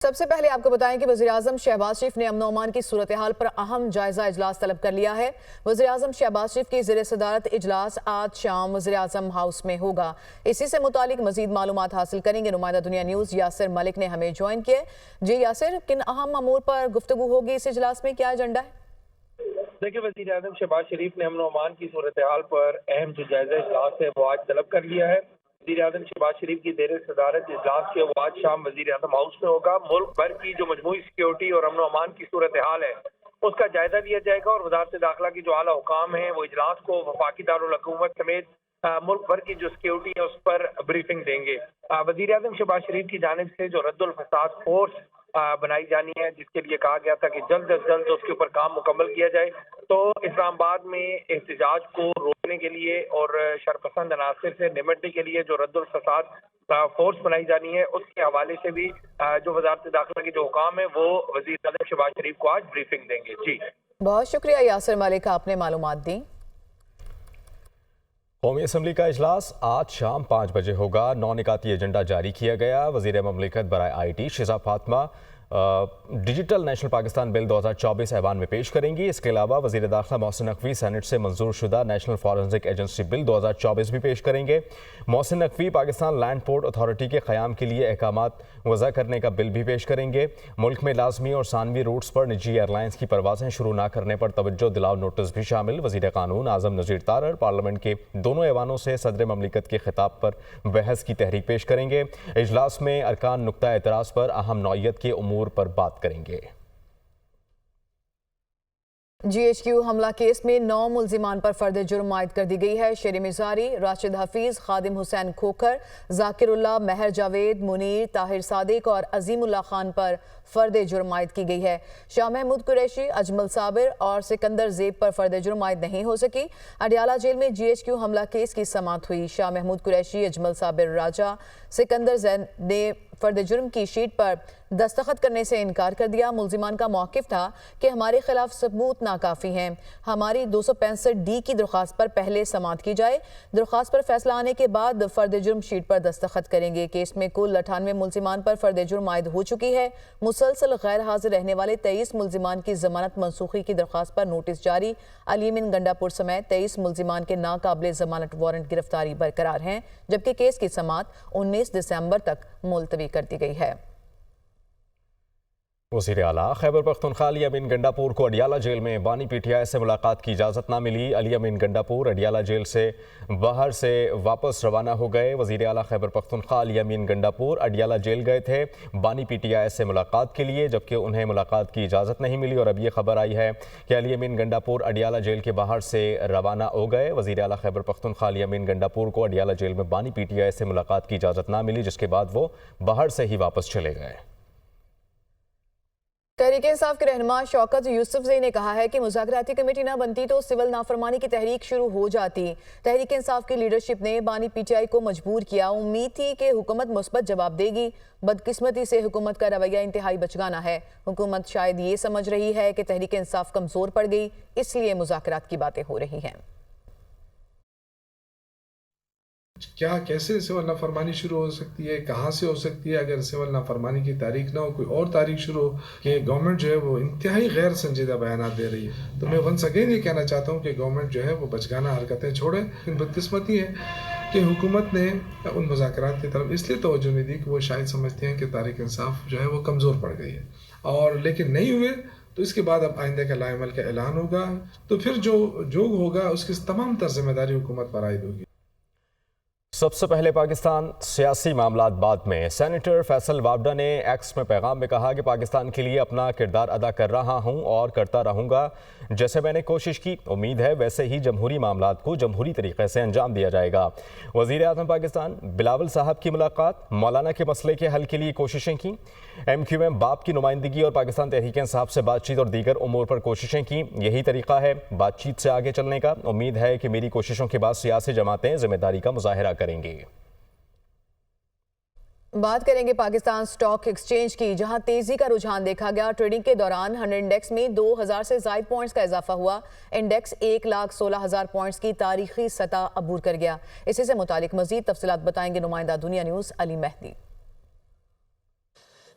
سب سے پہلے آپ کو بتائیں کہ وزیراعظم شہباز شریف نے امن و امان کی صورتحال پر اہم جائزہ اجلاس طلب کر لیا ہے۔ وزیراعظم شہباز شریف کی زیر صدارت اجلاس آج شام وزیراعظم ہاؤس میں ہوگا۔ اسی سے متعلق مزید معلومات حاصل کریں گے نمائندہ دنیا نیوز یاسر ملک نے ہمیں جوائن کیا۔ جی یاسر، کن اہم امور پر گفتگو ہوگی اس اجلاس میں، کیا ایجنڈا ہے؟ دیکھیں، وزیراعظم شہباز شریف نے امن و امان کی صورتحال پر اہم جو جائزہ اجلاس ہے وہ آج طلب کر لیا ہے۔ وزیراعظم شہباز شریف کی زیر صدارت اجلاس کے وہ آج شام وزیراعظم ہاؤس میں ہوگا۔ ملک بھر کی جو مجموعی سیکیورٹی اور امن و امان کی صورتحال ہے اس کا جائزہ لیا جائے گا، اور وزارت داخلہ کی جو اعلیٰ حکام ہیں وہ اجلاس کو وفاقی دارالحکومت سمیت ملک بھر کی جو سیکیورٹی ہے اس پر بریفنگ دیں گے۔ وزیراعظم شہباز شریف کی جانب سے جو رد الفساد فورس بنائی جانی ہے، جس کے لیے کہا گیا تھا کہ جلد از جلد اس کے اوپر کام مکمل کیا جائے، تو اسلام آباد میں احتجاج کو روکنے کے لیے اور شرپسند عناصر سے نمٹنے کے لیے جو رد الفساد فورس بنائی جانی ہے اس کے حوالے سے بھی جو وزارت داخلہ کے جو حکام ہیں وہ وزیر اعظم شہباز شریف کو آج بریفنگ دیں گے۔ جی بہت شکریہ یاسر ملک، آپ نے معلومات دی۔ قومی اسمبلی کا اجلاس آج شام 5 بجے ہوگا۔ 9 نکاتی ایجنڈا جاری کیا گیا۔ وزیر مملکت برائے I T Shiza Fatima digital national Pakistan bill 2024 ایوان میں پیش کریں گی۔ اس کے علاوہ وزیر داخلہ محسن نقوی سینٹ سے منظور شدہ نیشنل فورنزک ایجنسی بل 2024 بھی پیش کریں گے۔ Mohsin Naqvi Pakistan land port authority کے قیام کے لیے احکامات وضع کرنے کا بل بھی پیش کریں گے۔ ملک میں لازمی اور ثانوی روٹس پر نجی ایئر لائنز کی پروازیں شروع نہ کرنے پر توجہ دلاؤ نوٹس بھی شامل۔ وزیر قانون اعظم نذیر تارڑ پارلیمنٹ کے دونوں ایوانوں سے صدر مملکت کے خطاب پر بحث کی تحریک پیش کریں گے۔ اجلاس میں ارکان نقطہ اعتراض پر اہم نوعیت کے امور پر بات کریں گے۔ جی ایچ کیو حملہ کیس میں 9 ملزمان پر فرد جرم عائد کر دی گئی ہے۔ شیر مزاری، راشد حفیظ، خادم حسین کھوکھر، ذاکر اللہ، مہر جاوید، منیر، طاہر صادق اور عظیم اللہ خان پر فرد جرم عائد کی گئی ہے۔ شاہ محمود قریشی، اجمل صابر اور سکندر زیب پر فرد جرم عائد نہیں ہو سکی۔ اڈیالہ جیل میں جی ایچ کیو حملہ کیس کی سماعت ہوئی۔ شاہ محمود قریشی، اجمل صابر راجہ، سکندر زیب نے فرد جرم کی شیٹ پر دستخط کرنے سے انکار کر دیا۔ ملزمان کا موقف تھا کہ ہمارے خلاف ثبوت ناکافی ہیں، ہماری 265D کی درخواست پر پہلے سماعت کی جائے، درخواست پر فیصلہ آنے کے بعد فرد جرم شیٹ پر دستخط کریں گے۔ کیس میں کل 98 ملزمان پر فرد جرم عائد ہو چکی ہے۔ مسلسل غیر حاضر رہنے والے 23 ملزمان کی ضمانت منسوخی کی درخواست پر نوٹس جاری۔ علی امین گنڈاپور سمیت 23 ملزمان کے ناقابل ضمانت وارنٹ گرفتاری برقرار ہیں، جبکہ کیس کی سماعت 19 دسمبر تک ملتوی کر دی گئی ہے۔ وزیر اعلیٰ خیبر پختونخوا علی امین گنڈاپور کو اڈیالہ جیل میں بانی پی ٹی آئی سے ملاقات کی اجازت نہ ملی۔ علی امین گنڈاپور اڈیالہ جیل سے باہر سے واپس روانہ ہو گئے۔ وزیر اعلیٰ خیبر پختونخوا علی امین گنڈاپور اڈیالہ جیل گئے تھے بانی پی ٹی آئی سے ملاقات کے لیے، جبکہ انہیں ملاقات کی اجازت نہیں ملی، اور اب یہ خبر آئی ہے کہ علی امین گنڈاپور اڈیالہ جیل کے باہر سے روانہ ہو گئے۔ وزیر اعلیٰ خیبر پختونخوا علی امین گنڈاپور کو اڈیالہ جیل میں بانی پی ٹی آئی سے ملاقات کی اجازت نہ ملی، جس کے بعد وہ باہر سے ہی واپس چلے گئے۔ تحریک انصاف کے رہنما شوکت یوسف زئی نے کہا ہے کہ مذاکراتی کمیٹی نہ بنتی تو سول نافرمانی کی تحریک شروع ہو جاتی۔ تحریک انصاف کی لیڈرشپ نے بانی پی ٹی آئی کو مجبور کیا، امید تھی کہ حکومت مثبت جواب دے گی۔ بدقسمتی سے حکومت کا رویہ انتہائی بچگانہ ہے۔ حکومت شاید یہ سمجھ رہی ہے کہ تحریک انصاف کمزور پڑ گئی، اس لیے مذاکرات کی باتیں ہو رہی ہیں۔ کیا کیسے سول نافرمانی شروع ہو سکتی ہے، کہاں سے ہو سکتی ہے؟ اگر سول نافرمانی کی تاریخ نہ ہو، کوئی اور تاریخ شروع ہو کہ گورنمنٹ جو ہے وہ انتہائی غیر سنجیدہ بیانات دے رہی ہے، تو میں ونس اگین یہ کہنا چاہتا ہوں کہ گورنمنٹ جو ہے وہ بچگانہ حرکتیں چھوڑے۔ لیکن بدقسمتی ہے کہ حکومت نے ان مذاکرات کی طرف اس لیے توجہ نہیں دی کہ وہ شاید سمجھتے ہیں کہ تحریک انصاف جو ہے وہ کمزور پڑ گئی ہے، اور لیکن نہیں ہوئے، تو اس کے بعد اب آئندہ کا لائے عمل کا اعلان ہوگا، تو پھر جو ہوگا اس کی تمام تر ذمہ داری حکومت پر عائد ہوگی۔ سب سے پہلے پاکستان سیاسی معاملات بعد میں سینیٹر فیصل وابڈا نے ایکس میں پیغام میں کہا کہ پاکستان کے لیے اپنا کردار ادا کر رہا ہوں اور کرتا رہوں گا، جیسے میں نے کوشش کی، امید ہے ویسے ہی جمہوری معاملات کو جمہوری طریقے سے انجام دیا جائے گا۔ وزیر اعظم پاکستان بلاول صاحب کی ملاقات، مولانا کے مسئلے کے حل کے لیے کوششیں کی، ایم کیو ایم باپ کی نمائندگی اور پاکستان تحریک انصاف سے بات چیت اور دیگر امور پر کوششیں کی، یہی طریقہ ہے بات چیت سے آگے چلنے کا۔ امید ہے کہ میری کوششوں کے بعد سیاسی جماعتیں ذمہ داری کا مظاہرہ کریں گی۔ بات کریں گے پاکستان سٹاک ایکسچینج کی، جہاں تیزی کا رجحان دیکھا گیا۔ ٹریڈنگ کے دوران 100 انڈیکس میں 2000 سے زائد پوائنٹس کا اضافہ ہوا۔ انڈیکس 1,16,000 پوائنٹس کی تاریخی سطح عبور کر گیا۔ اسی سے متعلق مزید تفصیلات بتائیں گے نمائندہ دنیا نیوز علی مہدی۔